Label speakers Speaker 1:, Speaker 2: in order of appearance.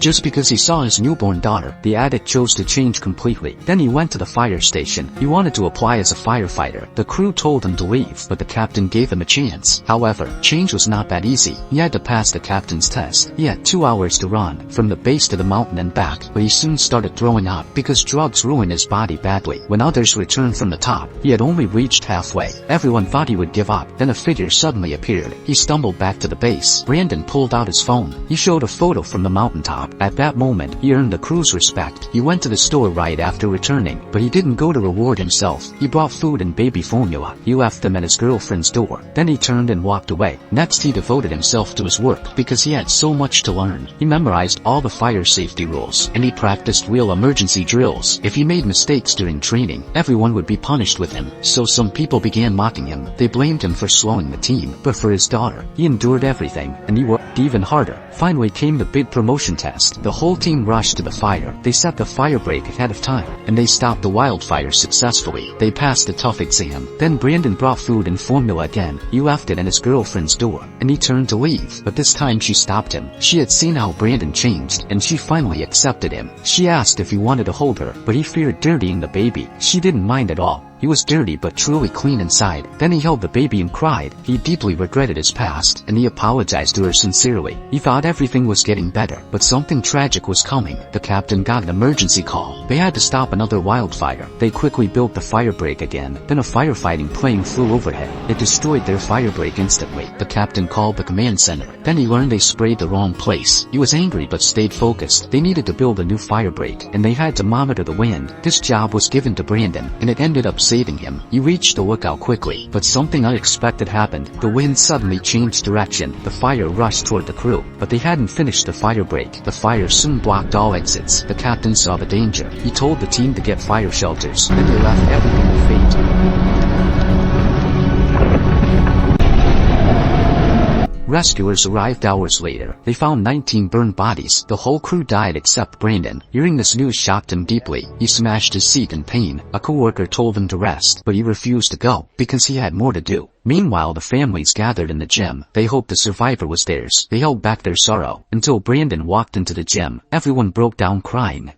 Speaker 1: just because he saw his newborn daughter. The addict chose to change completely. Then he went to the fire station. He wanted to apply as a firefighter. The crew told him to leave, but the captain gave him a chance. However, change was not that easy. He had to pass the captain's test. He had 2 hours to run from the base to the mountain and back, but he soon started throwing up because drugs ruined his body badly. When others returned from the top, he had only reached halfway. Everyone thought he would give up. Then a figure suddenly appeared. He stumbled back to the base. Brandon pulled out his phone. He showed a photo from the mountaintop. At that moment, he earned the crew's respect. He went to the store right after returning, but he didn't go to reward himself. He brought food and baby formula. He left them at his girlfriend's door. Then he turned and walked away. Next, he devoted himself to his work because he had so much to learn. He memorized all the fire safety rules, and he practiced real emergency drills. If he made mistakes during training, everyone would be punished with him. So some people began mocking him. They blamed him for slowing the team, but for his daughter, he endured everything, and he worked even harder. Finally came the big promotion test. The whole team rushed to the fire. They set the fire break ahead of time, and they stopped the wildfire successfully. They passed the tough exam. Then Brandon brought food and formula again. He left it at his girlfriend's door, and he turned to leave, but this time she stopped him. She had seen how Brandon changed, and she finally accepted him. She asked if he wanted to hold her, but he feared dirtying the baby. She didn't mind at all. He was dirty but truly clean inside. Then he held the baby and cried. He deeply regretted his past, and he apologized to her sincerely. He thought everything was getting better, but something tragic was coming. The captain got an emergency call. They had to stop another wildfire. They quickly built the fire break again. Then a firefighting plane flew overhead. It destroyed their fire break instantly. The captain called the command center. Then he learned they sprayed the wrong place. He was angry but stayed focused. They needed to build a new fire break, and they had to monitor the wind. This job was given to Brandon, and it ended up saving him. He reached the lookout quickly, but something unexpected happened. The wind suddenly changed direction. The fire rushed toward the crew, but they hadn't finished the fire break. The fire soon blocked all exits. The captain saw the danger. He told the team to get fire shelters. Then they left everything to fate. Rescuers arrived hours later. They found 19 burned bodies. The whole crew died except Brandon. Hearing this news shocked him deeply. He smashed his seat in pain. A coworker told him to rest, but he refused to go because he had more to do. Meanwhile, the families gathered in the gym. They hoped the survivor was theirs. They held back their sorrow until Brandon walked into the gym. Everyone broke down crying.